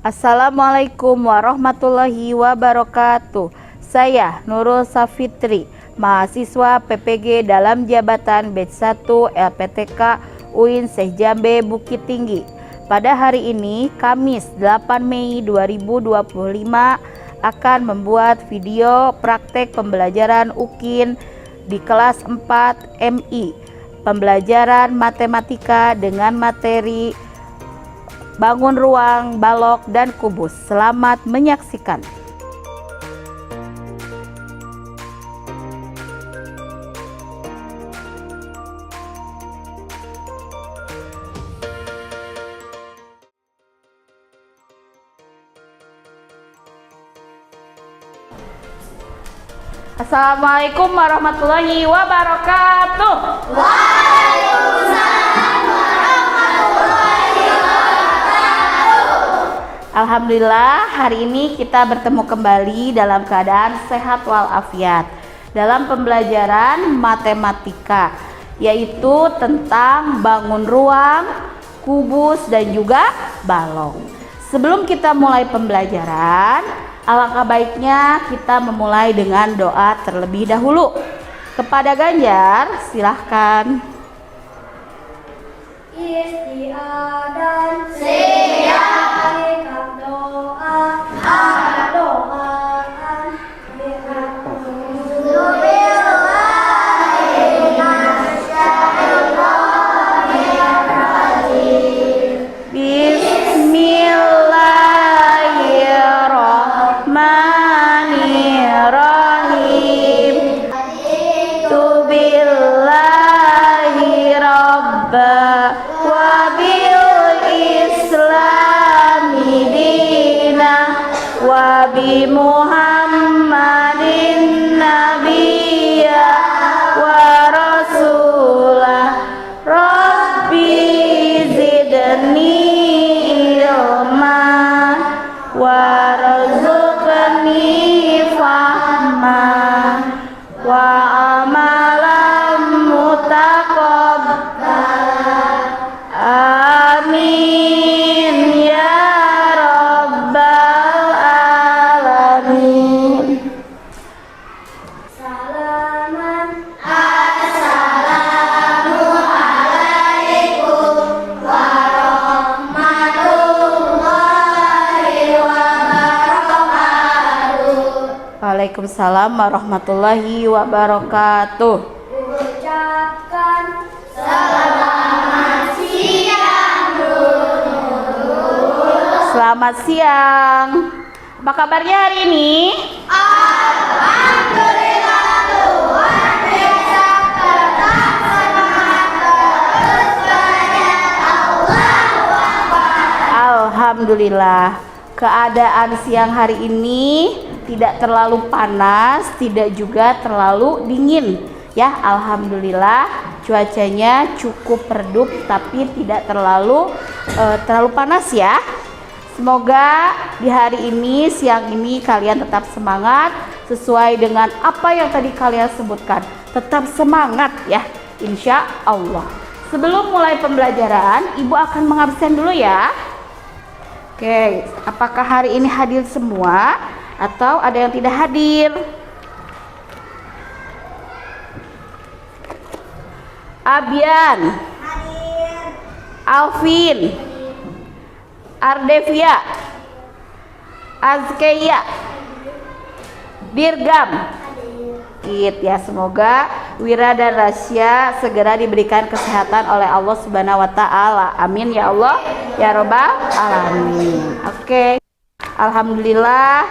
Assalamualaikum warahmatullahi wabarakatuh. Saya Nurul Safitri, mahasiswa PPG dalam jabatan Batch 1 LPTK UIN Syekh Jambe Bukit Tinggi. Pada hari ini, Kamis 8 Mei 2025, akan membuat video praktek pembelajaran UKIN di kelas 4 MI, pembelajaran matematika dengan materi bangun ruang, balok, dan kubus. Selamat menyaksikan. Assalamualaikum warahmatullahi wabarakatuh. Alhamdulillah, hari ini kita bertemu kembali dalam keadaan sehat walafiat dalam pembelajaran matematika, yaitu tentang bangun ruang, kubus, dan juga balok. Sebelum kita mulai pembelajaran, alangkah baiknya kita memulai dengan doa terlebih dahulu. Kepada Ganjar, silahkan. Istiadat siap doa doaan Bismillahirrahmanirrahim. Tubillahi rabba wa bi Muhammadin nabiyya wa rasulah rabbi zidni ilma wa razuqni fahma wa amalan mutaqabbala. Amin ya rabbal alamin. salaman assalamualaikum warahmatullahi wabarakatuh. Waalaikumsalam warahmatullahi wabarakatuh. Ucapkan selamat siang Selamat siang. Apa kabarnya hari ini? Alhamdulillah, luar biasa, tetap semangat, terus belajar. Allahu Akbar. Alhamdulillah, keadaan siang hari ini tidak terlalu panas, tidak juga terlalu dingin. Ya, alhamdulillah, cuacanya cukup redup tapi tidak terlalu panas ya. Semoga di hari ini, siang ini kalian tetap semangat sesuai dengan apa yang tadi kalian sebutkan. Tetap semangat ya, insya Allah. Sebelum mulai pembelajaran, Ibu akan mengabsen dulu ya. Oke, apakah hari ini hadir semua atau ada yang tidak hadir? Abian, Alvin, Ardevia, Azkeya, Dirgam, ya, semoga Wira dan Rasya segera diberikan kesehatan oleh Allah Subhanahu wa Ta'ala. Amin ya Allah ya Rabbal alamin. Oke, alhamdulillah,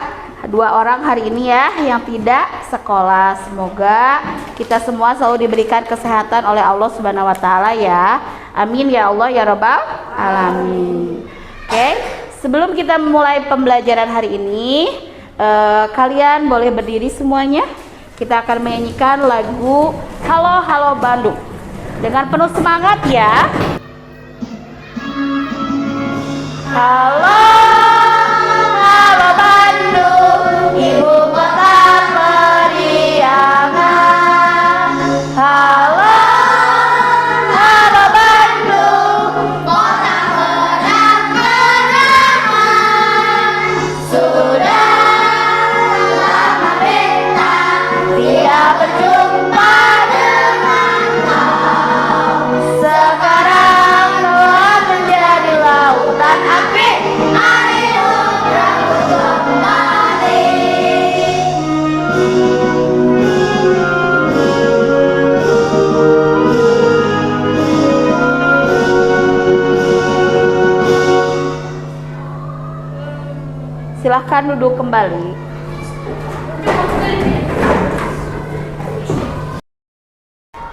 2 orang hari ini ya yang tidak sekolah. Semoga kita semua selalu diberikan kesehatan oleh Allah Subhanahu wa Ta'ala ya. Amin ya Allah ya Rabbal alamin. Oke, sebelum kita memulai pembelajaran hari ini, kalian boleh berdiri semuanya. Kita akan menyanyikan lagu Halo Halo Bandung dengan penuh semangat ya. Halo Halo Bandung, ibu kota periangan. Halo Halo Bandung, Kota berang-berangan. Silahkan duduk kembali.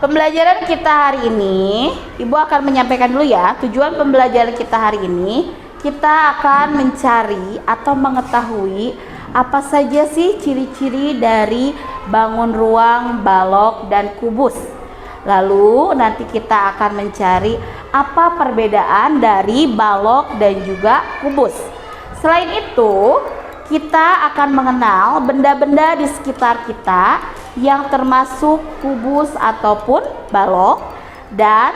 Pembelajaran kita hari ini, Ibu akan menyampaikan dulu ya. Tujuan pembelajaran kita hari ini, kita akan mencari atau mengetahui apa saja sih ciri-ciri dari bangun ruang, balok, dan kubus. Lalu nanti kita akan mencari apa perbedaan dari balok dan juga kubus. Selain itu, kita akan mengenal benda-benda di sekitar kita yang termasuk kubus ataupun balok, dan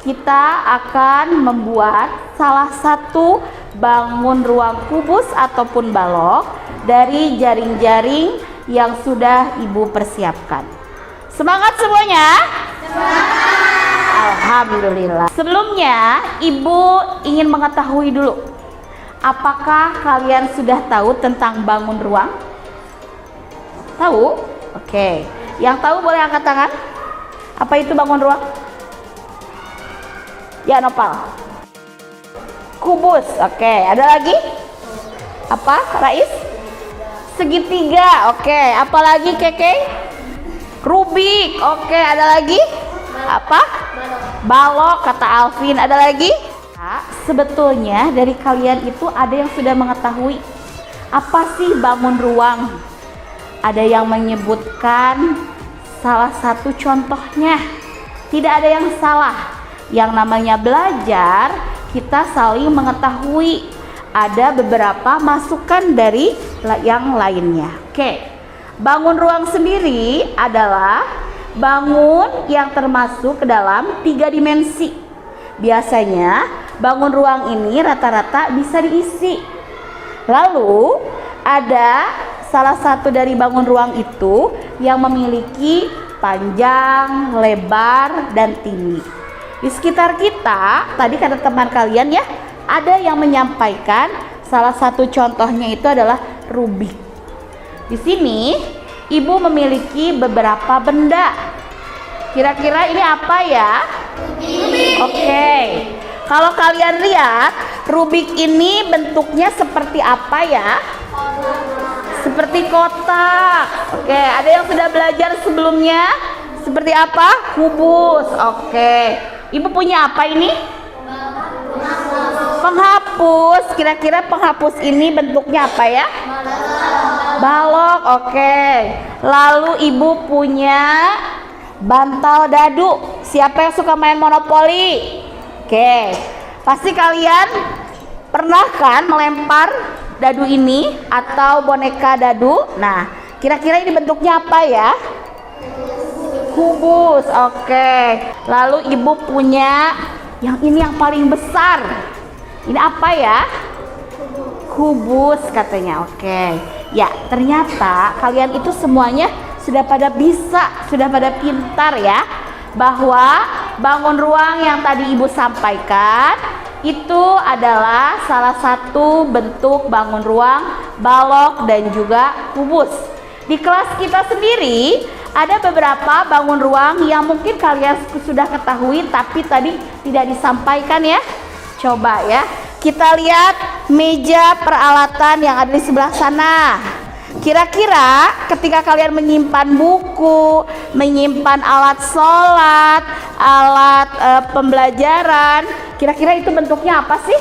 kita akan membuat salah satu bangun ruang kubus ataupun balok dari jaring-jaring yang sudah Ibu persiapkan. Semangat semuanya! Alhamdulillah. Sebelumnya Ibu ingin mengetahui dulu, apakah kalian sudah tahu tentang bangun ruang? Tahu? Oke. Yang tahu boleh angkat tangan. Apa itu bangun ruang? Ya, Nopal. Kubus. Oke. Ada lagi? Apa, Rais? Segitiga. Oke. Apa lagi, Keke? Rubik. Oke. Ada lagi? Apa? Balok, kata Alvin. Ada lagi? Sebetulnya dari kalian itu ada yang sudah mengetahui apa sih bangun ruang. Ada yang menyebutkan salah satu contohnya. Tidak ada yang salah. Yang namanya belajar, kita saling mengetahui. Ada beberapa masukan dari yang lainnya. Oke. Bangun ruang sendiri adalah bangun yang termasuk ke dalam 3 dimensi. Biasanya bangun ruang ini rata-rata bisa diisi. Lalu ada salah satu dari bangun ruang itu yang memiliki panjang, lebar, dan tinggi. Di sekitar kita, tadi kata teman kalian ya, ada yang menyampaikan salah satu contohnya itu adalah Rubik. Di sini Ibu memiliki beberapa benda. Kira-kira ini apa ya? Oke. Kalau kalian lihat, Rubik ini bentuknya seperti apa ya? Seperti kotak. Oke, ada yang sudah belajar sebelumnya? Seperti apa? Kubus. Oke. Ibu punya apa ini? Penghapus. Kira-kira penghapus ini bentuknya apa ya? Balok. Oke. Lalu Ibu punya bantal dadu. Siapa yang suka main monopoli? Oke, pasti kalian pernah kan melempar dadu ini atau boneka dadu? Nah, kira-kira ini bentuknya apa ya? Kubus. Oke. Lalu Ibu punya yang ini yang paling besar. Ini apa ya? Kubus katanya. Oke. Ya, ternyata kalian itu semuanya sudah pada bisa, sudah pada pintar ya, bahwa bangun ruang yang tadi Ibu sampaikan itu adalah salah satu bentuk bangun ruang, balok, dan juga kubus. Di kelas kita sendiri ada beberapa bangun ruang yang mungkin kalian sudah ketahui tapi tadi tidak disampaikan ya. Coba ya, kita lihat meja peralatan yang ada di sebelah sana. Kira-kira ketika kalian menyimpan buku, menyimpan alat sholat, alat pembelajaran, kira-kira itu bentuknya apa sih?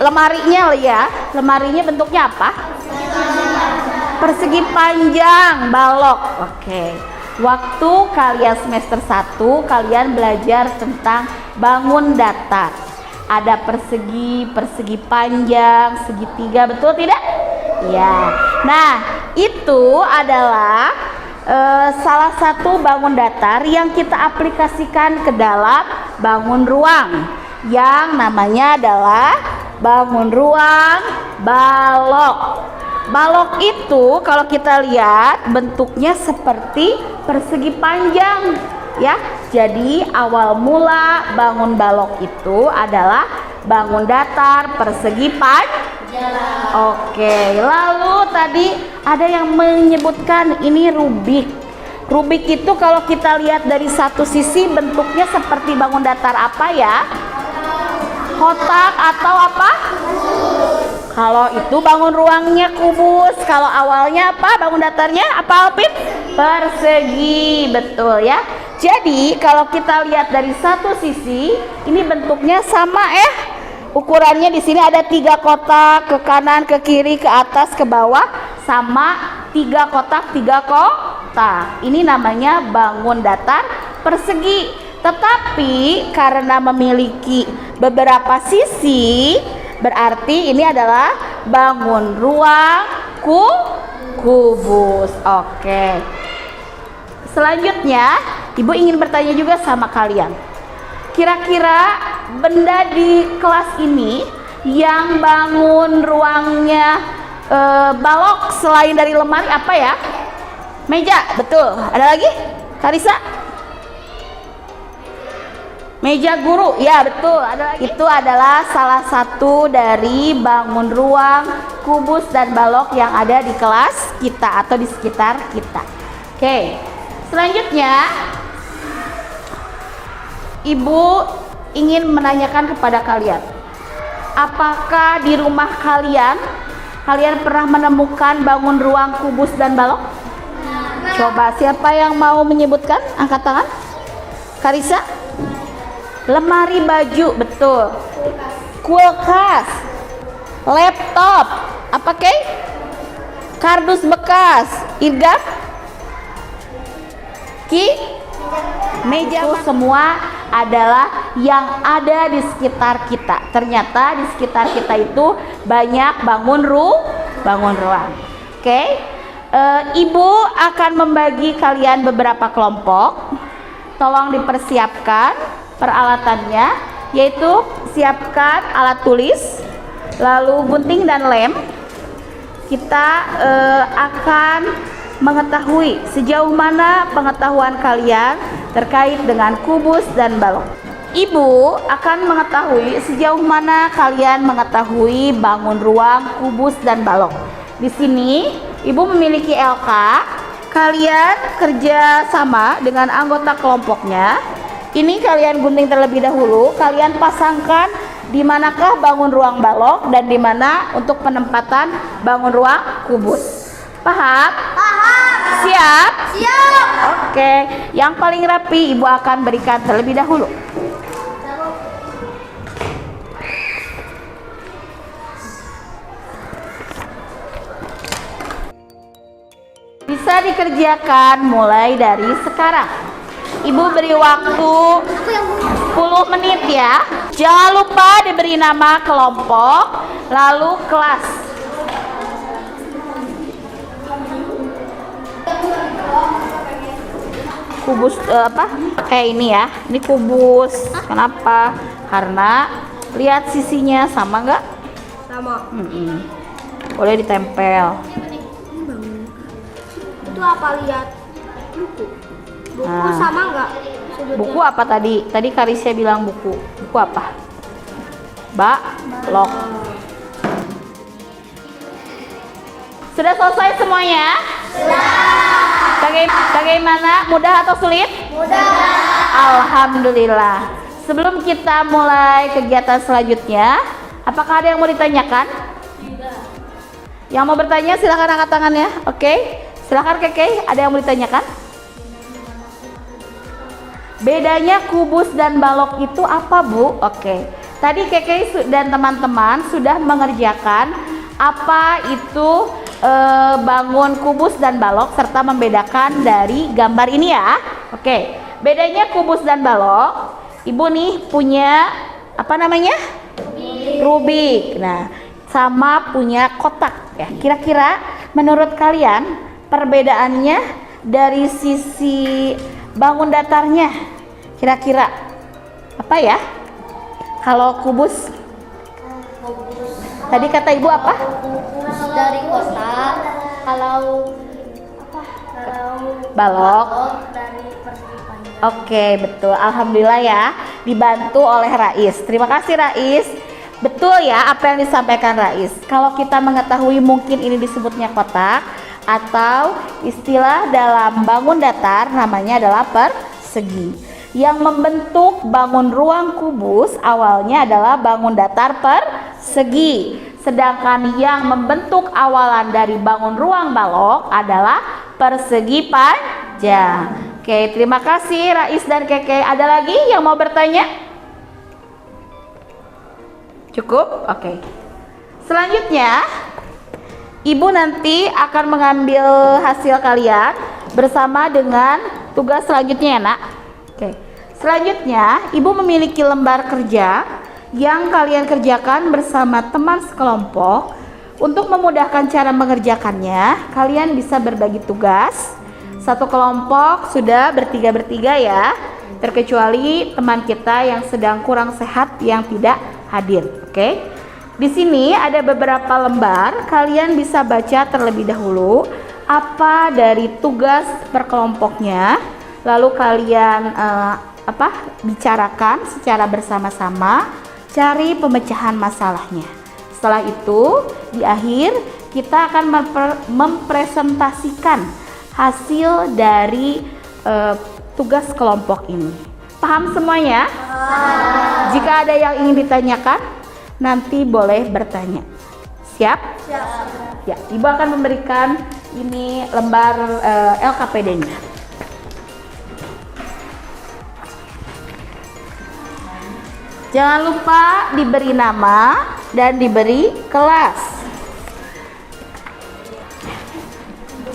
Lemarinya ya, lemarinya bentuknya apa? Persegi panjang, balok. Oke. Waktu kalian semester 1, kalian belajar tentang bangun datar. Ada persegi, persegi panjang, segitiga, betul tidak? Ya. Nah, itu adalah salah satu bangun datar yang kita aplikasikan ke dalam bangun ruang, yang namanya adalah bangun ruang balok. Balok itu kalau kita lihat bentuknya seperti persegi panjang ya. Jadi awal mula bangun balok itu adalah bangun datar persegi panjang. Oke, lalu tadi ada yang menyebutkan ini Rubik. Rubik itu kalau kita lihat dari satu sisi bentuknya seperti bangun datar apa ya? Kotak atau apa? Kalau itu bangun ruangnya kubus. Kalau awalnya apa? Bangun datarnya apa, Alpin? Persegi, betul ya. Jadi kalau kita lihat dari satu sisi, ini bentuknya sama Ukurannya di sini ada 3 kotak, ke kanan, ke kiri, ke atas, ke bawah, sama 3 kotak, 3 kotak. Ini namanya bangun datar persegi. Tetapi karena memiliki beberapa sisi, berarti ini adalah bangun ruang kubus. Oke. Selanjutnya, Ibu ingin bertanya juga sama kalian. Kira-kira benda di kelas ini yang bangun ruangnya balok selain dari lemari apa ya? Meja, betul. Ada lagi? Karisa? Meja guru, ya betul. Ada lagi? Itu adalah salah satu dari bangun ruang kubus dan balok yang ada di kelas kita atau di sekitar kita. Oke, selanjutnya Ibu ingin menanyakan kepada kalian, apakah di rumah kalian pernah menemukan bangun ruang kubus dan balok? Coba siapa yang mau menyebutkan? Angkat tangan. Karisa? Lemari baju, betul. Kulkas, laptop, apa Kay? Kardus bekas, Irga? Meja, itu semua adalah yang ada di sekitar kita. Ternyata di sekitar kita itu banyak bangun ruang. Oke. Ibu akan membagi kalian beberapa kelompok. Tolong dipersiapkan peralatannya, yaitu siapkan alat tulis, lalu gunting dan lem. Kita akan mengetahui sejauh mana pengetahuan kalian terkait dengan kubus dan balok. Ibu akan mengetahui sejauh mana kalian mengetahui bangun ruang kubus dan balok. Di sini Ibu memiliki LK. Kalian kerja sama dengan anggota kelompoknya. Ini kalian gunting terlebih dahulu. Kalian pasangkan di manakah bangun ruang balok dan di mana untuk penempatan bangun ruang kubus. Paham? Paham. Siap? Siap. Oke, yang paling rapi Ibu akan berikan terlebih dahulu. Bisa dikerjakan mulai dari sekarang. Ibu beri waktu 10 menit ya. Jangan lupa diberi nama kelompok, lalu kelas. Kubus kayak ini ya, ini kubus. Kenapa? Karena lihat sisinya sama nggak? Sama. Boleh ditempel. Itu apa, lihat buku? Buku Nah. sama nggak? Buku apa tadi? Tadi Karisia bilang buku. Buku apa? Balok. Sudah selesai semuanya? Bagaimana? Mudah atau sulit? Mudah. Alhamdulillah. Sebelum kita mulai kegiatan selanjutnya, apakah ada yang mau ditanyakan? Tidak. Yang mau bertanya silakan angkat tangannya. Oke. Silakan Keke, ada yang mau ditanyakan? Bedanya kubus dan balok itu apa, Bu? Oke. Tadi Keke dan teman-teman sudah mengerjakan apa itu bangun kubus dan balok serta membedakan dari gambar ini ya. Oke. Bedanya kubus dan balok, Ibu nih punya apa namanya? Rubik. Nah, sama punya kotak ya. Kira-kira menurut kalian perbedaannya dari sisi bangun datarnya kira-kira apa ya? Kalau kubus tadi kata Ibu apa? Dari kotak. Kalau Balok. dari persegi panjang. Oke, betul. Alhamdulillah ya, dibantu oleh Rais. Terima kasih Rais. Betul ya apa yang disampaikan Rais. Kalau kita mengetahui mungkin ini disebutnya kotak atau istilah dalam bangun datar namanya adalah persegi. Yang membentuk bangun ruang kubus awalnya adalah bangun datar persegi. Sedangkan yang membentuk awalan dari bangun ruang balok adalah persegi panjang. Oke, terima kasih Rais dan Keke. Ada lagi yang mau bertanya? Cukup? Oke. Selanjutnya, Ibu nanti akan mengambil hasil kalian bersama dengan tugas selanjutnya ya nak. Oke. Selanjutnya, Ibu memiliki lembar kerja yang kalian kerjakan bersama teman sekelompok. Untuk memudahkan cara mengerjakannya, kalian bisa berbagi tugas. Satu kelompok sudah bertiga-bertiga ya, terkecuali teman kita yang sedang kurang sehat yang tidak hadir. Oke. Di sini ada beberapa lembar, kalian bisa baca terlebih dahulu apa dari tugas per kelompoknya, lalu kalian bicarakan secara bersama-sama, cari pemecahan masalahnya. Setelah itu, di akhir kita akan mempresentasikan hasil dari tugas kelompok ini. Paham semuanya? Jika ada yang ingin ditanyakan, nanti boleh bertanya. Siap? Siap. Ya, Ibu akan memberikan ini lembar LKPD-nya. Jangan lupa diberi nama dan diberi kelas.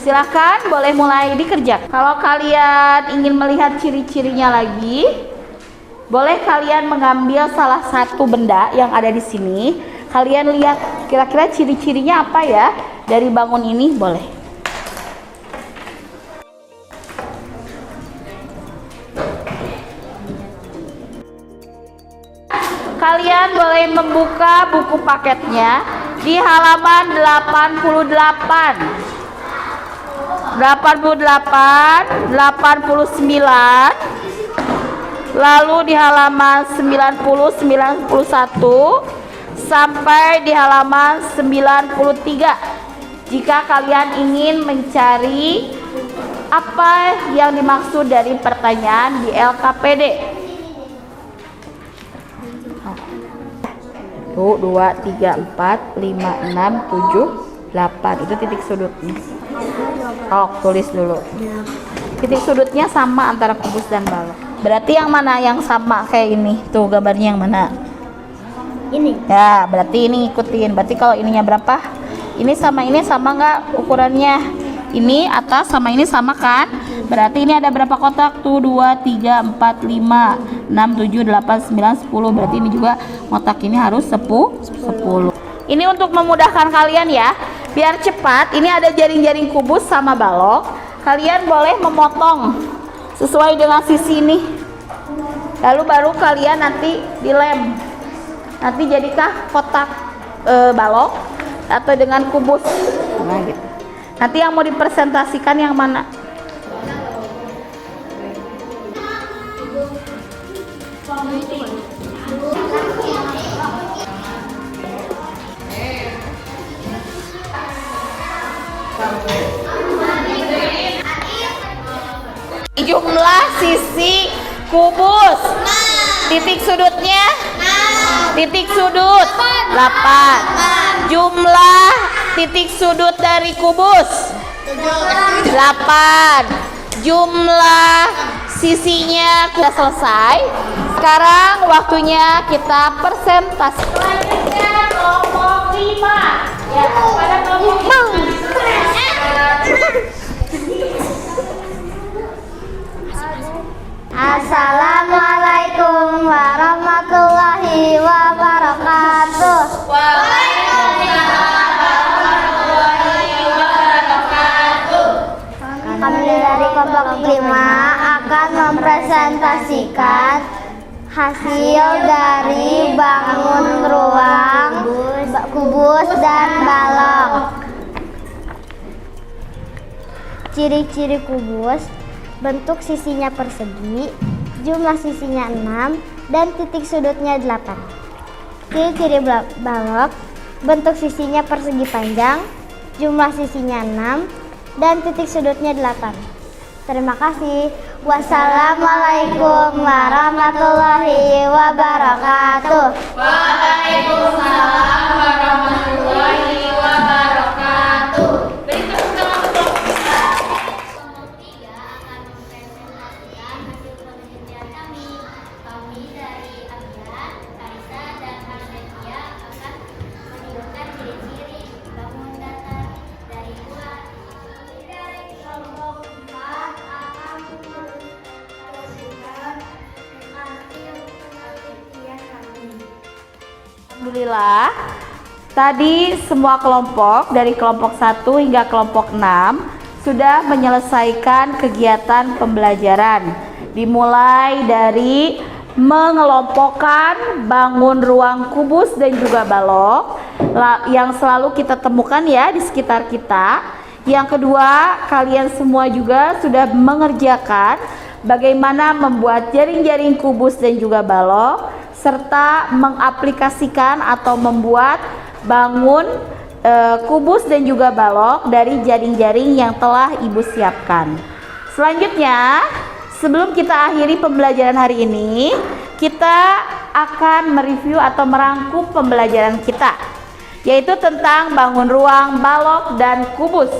Silakan boleh mulai dikerjakan. Kalau kalian ingin melihat ciri-cirinya lagi, boleh kalian mengambil salah satu benda yang ada di sini. Kalian lihat kira-kira ciri-cirinya apa ya dari bangun ini, boleh. Kalian boleh membuka buku paketnya di halaman 88, 89, lalu di halaman 90, 91 sampai di halaman 93. Jika kalian ingin mencari apa yang dimaksud dari pertanyaan di LKPD. 1, 2, 3, 4, 5, 6, 7, 8. Itu titik sudutnya. Tulis dulu. Titik sudutnya sama antara kubus dan balok. Berarti yang mana yang sama kayak ini? Tuh gambarnya yang mana? Ini. Ya, berarti ini ngikutin. Berarti kalau ininya berapa? Ini sama nggak ukurannya? Ini atas sama ini sama kan? Berarti ini ada berapa kotak tuh? 2, 3, 4, 5, 6, 7, 8, 9, 10. Berarti ini juga kotak ini harus 10. Ini untuk memudahkan kalian ya. Biar cepat, ini ada jaring-jaring kubus sama balok. Kalian boleh memotong sesuai dengan sisi ini. Lalu baru kalian nanti dilem. Nanti jadikah kotak balok atau dengan kubus? Nah, gitu. Nanti yang mau dipresentasikan yang mana? Jumlah sisi kubus. Titik sudutnya? Titik sudut 8. Jumlah titik sudut dari kubus 8. Jumlah sisinya sudah selesai. Sekarang waktunya kita presentasi. Selanjutnya kelompok 5. Ya, pada kelompok 5. Assalamualaikum warahmatullahi wabarakatuh. Kami dari kelompok 5 akan mempresentasikan hasil dari bangun ruang, kubus dan balok. Ciri-ciri kubus: bentuk sisinya persegi, jumlah sisinya 6, dan titik sudutnya 8. Ciri-ciri balok: bentuk sisinya persegi panjang, jumlah sisinya 6, dan titik sudutnya 8. Terima kasih. Wassalamualaikum warahmatullahi wabarakatuh. Waalaikumsalam warahmatullahi wabarakatuh. Berikut kelompok Kelompok 3 akan mempresentasikan hasil penelitian kami. Kami dari Abian, Karisa, dan Marsetia akan menunjukkan ciri-ciri bangun datar dari bulan. Dari kelompok 4 akan mempresentasikan hasil penelitian kami. Alhamdulillah, tadi semua kelompok dari kelompok 1 hingga kelompok 6 sudah menyelesaikan kegiatan pembelajaran. Dimulai dari mengelompokkan bangun ruang kubus dan juga balok yang selalu kita temukan ya di sekitar kita. Yang kedua, kalian semua juga sudah mengerjakan bagaimana membuat jaring-jaring kubus dan juga balok, serta mengaplikasikan atau membuat bangun kubus dan juga balok dari jaring-jaring yang telah Ibu siapkan. Selanjutnya, sebelum kita akhiri pembelajaran hari ini, kita akan mereview atau merangkum pembelajaran kita, yaitu tentang bangun ruang, balok, dan kubus.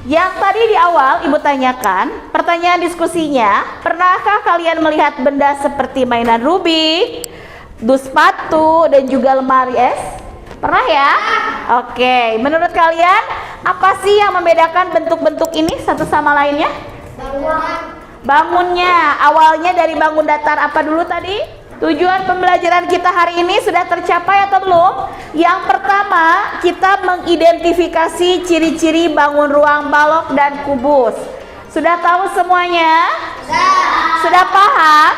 Yang tadi di awal Ibu tanyakan, pertanyaan diskusinya, pernahkah kalian melihat benda seperti mainan Rubik, dus sepatu, dan juga lemari es? Pernah ya? Oke, menurut kalian apa sih yang membedakan bentuk-bentuk ini satu sama lainnya? Bangunnya, awalnya dari bangun datar apa dulu tadi? Tujuan pembelajaran kita hari ini sudah tercapai atau belum? Yang pertama, kita mengidentifikasi ciri-ciri bangun ruang, balok, dan kubus. Sudah tahu semuanya? Sudah paham?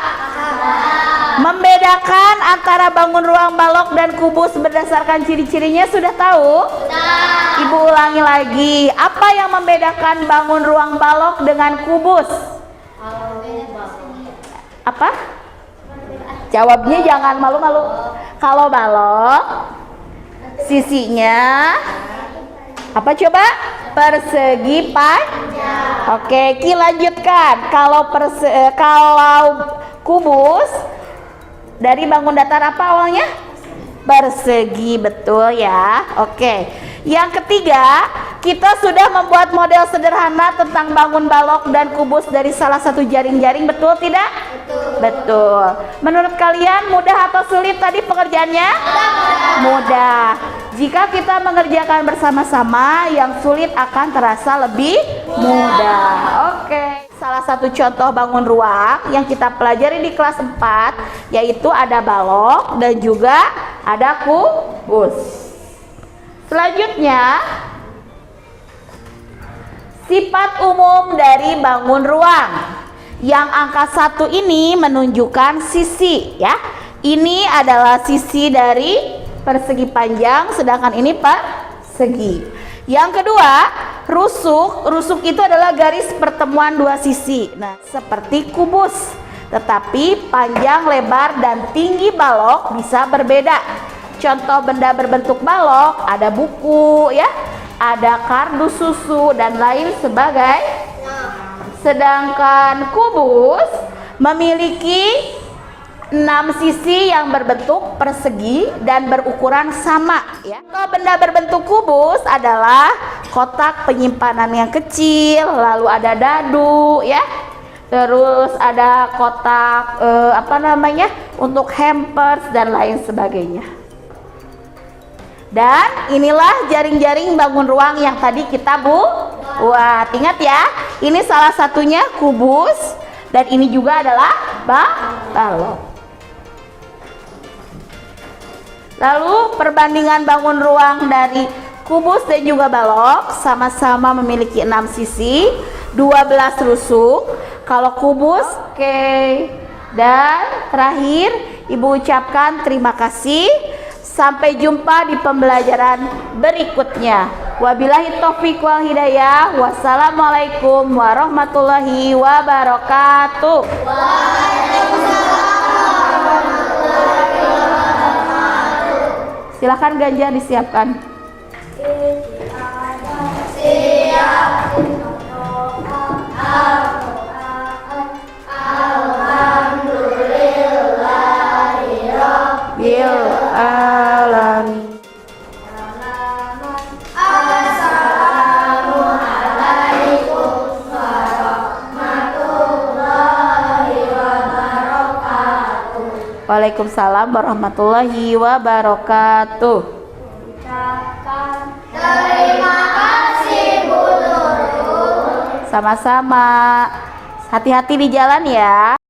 Membedakan antara bangun ruang, balok, dan kubus berdasarkan ciri-cirinya sudah tahu? Ibu ulangi lagi, apa yang membedakan bangun ruang, balok dengan kubus? Apa? Jawabnya jangan malu-malu. Kalau balok, sisinya apa coba? Persegi panjang. Oke, Ki lanjutkan. Kalau kubus dari bangun datar apa awalnya? Persegi, betul ya. Oke. Yang ketiga, kita sudah membuat model sederhana tentang bangun balok dan kubus dari salah satu jaring-jaring, betul tidak? Betul. Menurut kalian mudah atau sulit tadi pekerjaannya? Mudah. Jika kita mengerjakan bersama-sama, yang sulit akan terasa lebih mudah. Oke. Salah satu contoh bangun ruang yang kita pelajari di kelas 4 yaitu ada balok dan juga ada kubus. Selanjutnya, sifat umum dari bangun ruang. Yang angka 1 ini menunjukkan sisi ya. Ini adalah sisi dari persegi panjang, sedangkan ini persegi. Yang kedua, rusuk. Rusuk itu adalah garis pertemuan dua sisi. Nah, seperti kubus. Tetapi panjang, lebar, dan tinggi balok bisa berbeda. Contoh benda berbentuk balok, ada buku ya, ada kardus susu dan lain sebagai. Sedangkan kubus memiliki 6 sisi yang berbentuk persegi dan berukuran sama ya. Kalau benda berbentuk kubus adalah kotak penyimpanan yang kecil, lalu ada dadu ya. Terus ada kotak untuk hampers dan lain sebagainya. Dan inilah jaring-jaring bangun ruang yang tadi kita buat. Ingat ya, ini salah satunya kubus dan ini juga adalah balok. Lalu perbandingan bangun ruang dari kubus dan juga balok sama-sama memiliki 6 sisi, 12 rusuk. Kalau kubus, oke. Dan terakhir, Ibu ucapkan terima kasih. Sampai jumpa di pembelajaran berikutnya. Wabillahi taufiq wal hidayah. Wassalamualaikum warahmatullahi wabarakatuh. Silakan ganja disiapkan. Siap. Waalaikumsalam warahmatullahi wabarakatuh. Terima kasih Bu Nurul. Sama-sama. Hati-hati di jalan ya.